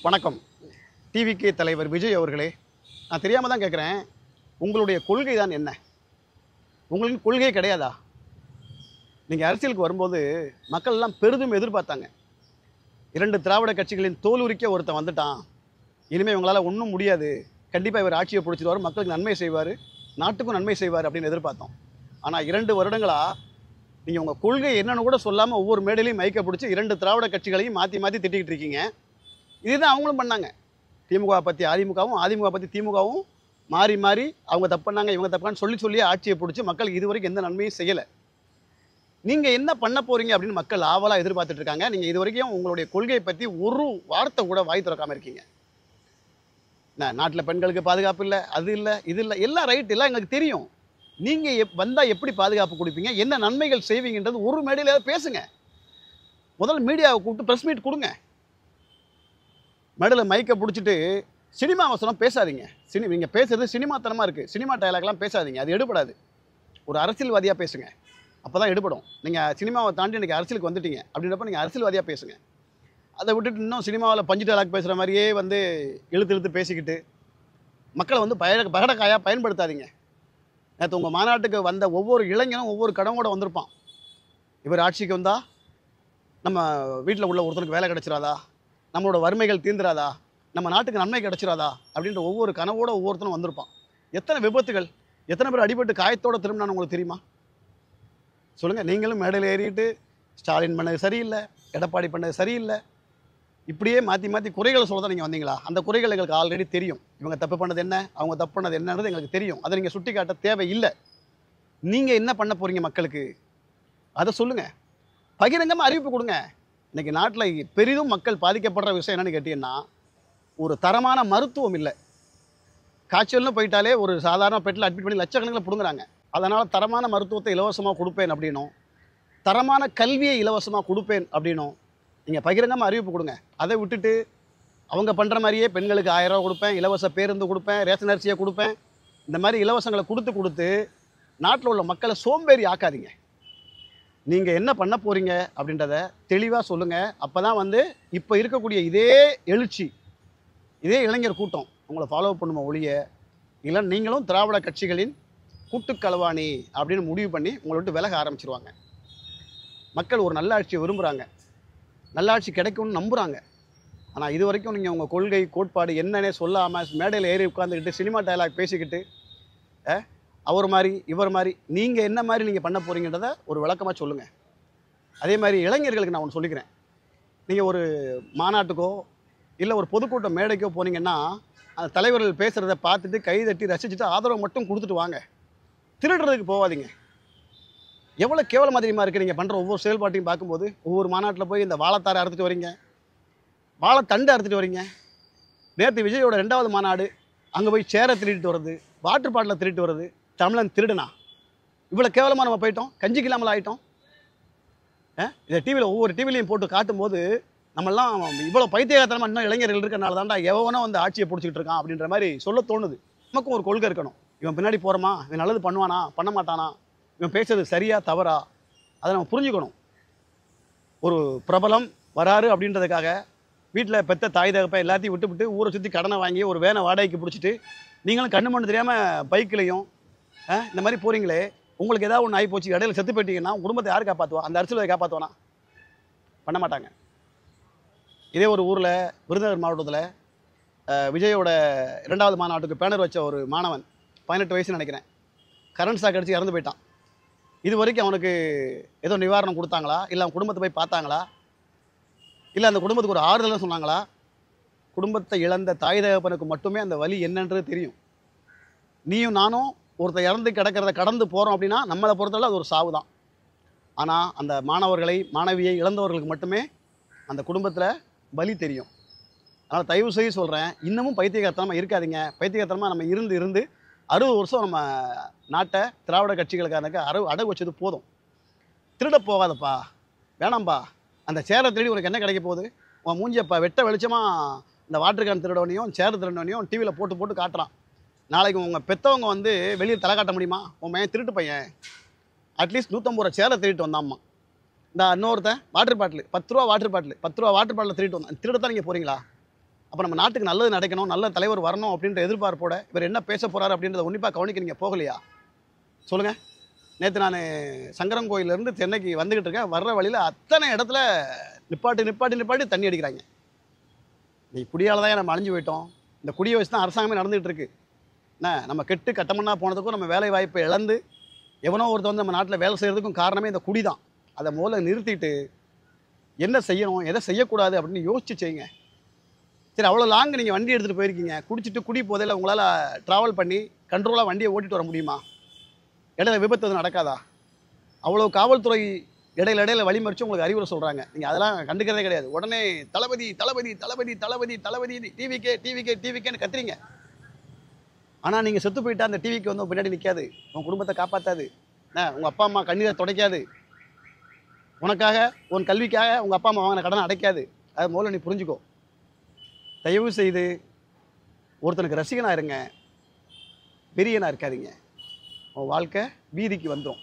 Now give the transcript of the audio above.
வணக்கம். டிவிகே தலைவர் விஜய் அவர்களே, நான் தெரியாமல் தான் கேட்குறேன். உங்களுடைய கொள்கை தான் என்ன? உங்களுக்கு கொள்கையே கிடையாதா? நீங்கள் அரசியலுக்கு வரும்போது மக்கள் எல்லாம் பெரிதும் எதிர்பார்த்தாங்க. 2 திராவிட கட்சிகளின் தோலுரிக்க ஒருத்தன் வந்துட்டான், இனிமேல் இவங்களால் ஒன்றும் முடியாது, கண்டிப்பாக இவர் ஆட்சியை பிடிச்சிடுவார், மக்களுக்கு நன்மை செய்வார், நாட்டுக்கும் நன்மை செய்வார் அப்படின்னு எதிர்பார்த்தோம். ஆனால் 2 வருடங்களாக நீங்கள் உங்கள் கொள்கை என்னன்னு கூட சொல்லாமல் ஒவ்வொரு மேடையிலையும் மைக்க பிடிச்சி 2 திராவிட கட்சிகளையும் மாற்றி மாற்றி திட்டிக்கிட்டு இருக்கீங்க. இதுதான் அவங்களும் பண்ணாங்க. திமுக பற்றி அதிமுகவும், அதிமுக பற்றி திமுகவும் மாறி மாறி அவங்க தப்பு பண்ணாங்க, இவங்க தப்பான்னு சொல்லி ஆட்சியை பிடிச்சி மக்களுக்கு இதுவரைக்கும் எந்த நன்மையும் செய்யலை. நீங்கள் என்ன பண்ண போகிறீங்க அப்படின்னு மக்கள் ஆவலாக எதிர்பார்த்துட்டு இருக்காங்க. நீங்கள் இது வரைக்கும் உங்களுடைய கொள்கையை பற்றி ஒரு வார்த்தை கூட வாய் திறக்காமல் இருக்கீங்க. நாட்டில் பெண்களுக்கு பாதுகாப்பு இல்லை, அது இல்லை, இது இல்லை, எல்லாம் ரைட், எல்லாம் எங்களுக்கு தெரியும். நீங்கள் வந்தால் எப்படி பாதுகாப்பு கொடுப்பீங்க, என்ன நன்மைகள் செய்வீங்கன்றது ஒரு மேடையில் பேசுங்க. முதல்ல மீடியாவை கூப்பிட்டு ப்ரெஸ் மீட் கொடுங்க. மேடையில் மைக்கை பிடிச்சிட்டு சினிமா வசனம் பேசாதீங்க. நீங்கள் பேசுகிறது சினிமாத்தனமாக இருக்குது. சினிமா டயலாக்லாம் பேசாதீங்க, அது எடுபடாது. ஒரு அரசியல்வாதியாக பேசுங்க, அப்போ தான் எடுபடும். நீங்கள் சினிமாவை தாண்டி இன்றைக்கி அரசியலுக்கு வந்துட்டீங்க அப்படின்றப்ப நீங்கள் அரசியல்வாதியாக பேசுங்க. அதை விட்டுட்டு இன்னும் சினிமாவில் பஞ்சு டயலாக் பேசுகிற மாதிரியே இழுத்து இழுத்து பேசிக்கிட்டு மக்களை பகடக்காயாக பயன்படுத்தாதீங்க. நேற்று உங்கள் மாநாட்டுக்கு வந்த ஒவ்வொரு இளைஞனும் ஒவ்வொரு கடனோட வந்திருப்பான். இவர் ஆட்சிக்கு வந்தால் நம்ம வீட்டில் உள்ள ஒருத்தருக்கு வேலை கிடச்சிடாதா, நம்மளோட வறுமைகள் தீர்ந்துராதா, நம்ம நாட்டுக்கு நன்மை கிடச்சிடாதா அப்படின்ற ஒவ்வொரு கனவோட ஒவ்வொருத்தரும் வந்திருப்பான். எத்தனை விபத்துகள், எத்தனை பேர் அடிபட்டு காயத்தோடு திரும்பினான்னு உங்களுக்கு தெரியுமா? சொல்லுங்கள். நீங்களும் மேடையில் ஏறிட்டு ஸ்டாலின் பண்ணது சரியில்லை, எடப்பாடி பண்ணது சரியில்லை, இப்படியே மாற்றி மாற்றி குறைகளை சொல்ல தான் நீங்கள் வந்தீங்களா? அந்த குறைகள் எங்களுக்கு ஆல்ரெடி தெரியும். இவங்க தப்பு பண்ணது என்ன, அவங்க தப்பு பண்ணது என்னன்றது எங்களுக்கு தெரியும். அதை நீங்கள் சுட்டி காட்ட தேவையில்லை. நீங்கள் என்ன பண்ண போகிறீங்க மக்களுக்கு, அதை சொல்லுங்கள். பகிரங்கமாக அறிவிப்பு கொடுங்க. இன்றைக்கி நாட்டில் பெரிதும் மக்கள் பாதிக்கப்படுற விஷயம் என்னென்னு கேட்டிங்கன்னா, ஒரு தரமான மருத்துவம் இல்லை. காய்ச்சல்னு போயிட்டாலே ஒரு சாதாரண பெட்டில் அட்மிட் பண்ணி லட்சக்கணக்கில் பிடுங்குறாங்க. அதனால் தரமான மருத்துவத்தை இலவசமாக கொடுப்பேன் அப்படின்னும், தரமான கல்வியை இலவசமாக கொடுப்பேன் அப்படின்னும் நீங்கள் பகிரங்கமாக அறிவிப்பு கொடுங்க. அதை விட்டுட்டு அவங்க பண்ணுற மாதிரியே பெண்களுக்கு 1000 ரூபா கொடுப்பேன், இலவச பேருந்து கொடுப்பேன், ரேஷன் அரிசியை கொடுப்பேன், இந்த மாதிரி இலவசங்களை கொடுத்து நாட்டில் உள்ள மக்களை சோம்பேறி ஆக்காதீங்க. நீங்கள் என்ன பண்ண போகிறீங்க அப்படின்றத தெளிவாக சொல்லுங்கள். அப்போ தான் இப்போ இருக்கக்கூடிய இதே எழுச்சி, இதே இளைஞர் கூட்டம் உங்களை ஃபாலோ பண்ணுமோ ஒழிய, இல்லை நீங்களும் திராவிட கட்சிகளின் கூட்டுக்களவாணி அப்படின்னு முடிவு பண்ணி உங்களை விட்டு விலக ஆரம்பிச்சிருவாங்க. மக்கள் ஒரு நல்லாட்சியை விரும்புகிறாங்க, நல்லாட்சி கிடைக்கும்னு நம்புகிறாங்க. ஆனால் இது வரைக்கும் நீங்கள் உங்கள் கொள்கை கோட்பாடு என்னன்னே சொல்லாமல் மேடையில் ஏறி உட்காந்துக்கிட்டு சினிமா டயலாக் பேசிக்கிட்டு அவர் மாதிரி இவர் மாதிரி நீங்கள் என்ன மாதிரி நீங்கள் பண்ண போகிறீங்கன்றத ஒரு விளக்கமாக சொல்லுங்கள். அதே மாதிரி இளைஞர்களுக்கு நான் ஒன்று சொல்லிக்கிறேன். நீங்கள் ஒரு மாநாட்டுக்கோ இல்லை ஒரு பொதுக்கூட்டம் மேடைக்கோ போனீங்கன்னா அந்த தலைவர்கள் பேசுகிறத பார்த்துட்டு கைதட்டி ரசிச்சுட்டு ஆதரவு மட்டும் கொடுத்துட்டு வாங்க. திருடுறதுக்கு போகாதீங்க. எவ்வளோ கேவலமாக தெரியுமா இருக்குது நீங்கள் பண்ணுற ஒவ்வொரு செயல்பாட்டையும் பார்க்கும்போது. ஒவ்வொரு மாநாட்டில் போய் இந்த வாழைத்தாரை அறுத்துட்டு வரீங்க, வாழைத்தண்டு அறுத்துட்டு வரீங்க. நேற்று விஜயோட 2வது மாநாடு, அங்கே போய் சேரை திருடிட்டு வர்றது, வாட்டர் பாட்டிலை திருட்டு வர்றது. தமிழன் திருடுனா இவ்வளோ கேவலமாக நம்ம போயிட்டோம், கஞ்சிக்கு இல்லாமல் ஆகிட்டோம். இதை டிவியில் ஒவ்வொரு டிவிலையும் போட்டு காட்டும்போது நம்மெல்லாம் இவ்வளோ பைத்தியகாரத்தனமாக இன்னும் இளைஞர்கள் இருக்கிறனால தான்டா எவனோ ஆட்சியை பிடிச்சிக்கிட்டு இருக்கான் அப்படின்ற மாதிரி சொல்ல தோணுது. நமக்கும் ஒரு கொள்கை இருக்கணும். இவன் பின்னாடி போகிறோமா, இவன் நல்லது பண்ணுவானா பண்ண மாட்டானா, இவன் பேசுறது சரியா தவறா, அதை நம்ம புரிஞ்சுக்கணும். ஒரு பிரபலம் வராரு அப்படின்றதுக்காக வீட்டில் பெத்த தாய் தகப்ப எல்லாத்தையும் விட்டு ஊரை சுற்றி கடனை வாங்கி ஒரு வேனை வாடகைக்கு பிடிச்சிட்டு நீங்களும் கண்ணு மண்ணு தெரியாமல் பைக்கிலையும் இந்த மாதிரி போகிறீங்களே, உங்களுக்கு ஏதாவது ஒன்று ஆகி போச்சு, இடையில செத்து போயிட்டீங்கன்னா குடும்பத்தை யார் காப்பாற்றுவா? அந்த அரசியல்வாதி காப்பாற்றுவானா? பண்ண மாட்டாங்க. இதே ஒரு ஊரில் விருதுநகர் மாவட்டத்தில் விஜயோட 2வது மாநாட்டுக்கு பேனர் வச்ச ஒரு மாணவன், 18 வயசுன்னு நினைக்கிறேன், கரண்ட் ஷாக் அடித்து இறந்து போயிட்டான். இது வரைக்கும் அவனுக்கு ஏதோ நிவாரணம் கொடுத்தாங்களா, இல்லை அவன் குடும்பத்தை போய் பார்த்தாங்களா, இல்லை அந்த குடும்பத்துக்கு ஒரு ஆறுதல்னு சொன்னாங்களா? குடும்பத்தை இழந்த தாய் தகப்பனுக்கு மட்டுமே அந்த வலி என்னன்றது தெரியும். நீயும் நானும் ஒருத்தர் இறந்து கிடக்கிறத கடந்து போகிறோம் அப்படின்னா நம்மளை பொறுத்தவரை அது ஒரு சாவு தான். ஆனால் அந்த மாணவர்களை மாணவியை இழந்தவர்களுக்கு மட்டுமே அந்த குடும்பத்தில் வலி தெரியும். அதனால் தயவு செய்து சொல்கிறேன், இன்னமும் பைத்தியகாரத்தனமாக இருக்காதீங்க. பைத்தியகாரத்தனமாக நம்ம இருந்து 60 வருஷம் நம்ம நாட்டை திராவிட கட்சிகளுக்கான அடகு வச்சது போதும். திருட போகாதப்பா, வேணாம்பா. அந்த சேரை திருடி உனக்கு என்ன கிடைக்க போகுது? உன் மூஞ்சியப்பா வெட்ட வெளிச்சமாக இந்த வாட்டர் கேன் திருடவனையும் சேர் திருடவனையும் டிவியில் போட்டு காட்டுறான். நாளைக்கு உங்கள் பெற்றவங்க வெளியில் தலை காட்ட முடியுமா? உன் பையன் திருட்டு பையன் அட்லீஸ்ட் 150 ரூபா சேரை திருட்டு வந்தாம்மா. இந்த இன்னொருத்தன் வாட்டர் பாட்டில் 10 ரூபா வாட்டர் பாட்டில் 10 ரூபா வாட்டர் பாட்டில் திருட்டு வந்தான். திருடத்தான் நீங்கள் போகிறீங்களா? அப்போ நம்ம நாட்டுக்கு நல்லது நடக்கணும், நல்ல தலைவர் வரணும் அப்படின்ற எதிர்பார்ப்போட இவர் என்ன பேச போகிறார் அப்படின்றத உன்னிப்பாக கவனிக்க நீங்கள் போகலையா? சொல்லுங்கள். நேற்று நான் சங்கரங்கோயிலேருந்து சென்னைக்கு வந்துக்கிட்டு இருக்கேன். வர்ற வழியில் அத்தனை இடத்துல நிப்பாட்டி தண்ணி அடிக்கிறாங்க. இந்த குடியால் தான் நம்ம அழிஞ்சு போயிட்டோம். இந்த குடியை வச்சு தான் அரசாங்கமே நடந்துகிட்டு இருக்கு. என்ன நம்ம கெட்டு கட்டமண்ணா போனதுக்கும் நம்ம வேலை வாய்ப்பை இழந்து எவனோ ஒருத்தர் வந்து நம்ம நாட்டில் வேலை செய்கிறதுக்கும் காரணமே இந்த குடி தான். அதை முதல்ல நிறுத்திட்டு என்ன செய்யணும் எதை செய்யக்கூடாது அப்படின்னு யோசிச்சு செய்யுங்க. சரி, அவ்வளோ லாங் நீங்கள் வண்டி எடுத்துகிட்டு போயிருக்கீங்க, குடிச்சிட்டு குடி போதையில் உங்களால் ட்ராவல் பண்ணி கண்ட்ரோலாக வண்டியை ஓட்டிட்டு வர முடியுமா? இடையில விபத்து எதுவும் நடக்காதா? அவ்வளோ காவல்துறை இடையில வழிமறிச்சு உங்களுக்கு அறிவுரை சொல்கிறாங்க. நீங்கள் அதெல்லாம் கண்டுக்கிறதே கிடையாது. உடனே தளபதி தளபதி தளபதி தளபதி தளபதி டிவிக்கேன்னு கத்துறீங்க. ஆனால் நீங்கள் செத்து போயிட்டா அந்த டிவிக்கு வந்து பின்னாடி நிற்காது, உன் குடும்பத்தை காப்பாற்றாது, உங்கள் அப்பா அம்மா கண்ணீரை துடைக்காது, உனக்காக உன் கல்விக்காக உங்கள் அப்பா அம்மா வாங்கின கடனை அடைக்காது. அது முதல்ல நீ புரிஞ்சுக்கோ. தயவு செய்து ஒருத்தனுக்கு ரசிகனாக இருங்க, பெரியனாக இருக்காதீங்க. உன் வாழ்க்கை வீதிக்கு வந்துடும்.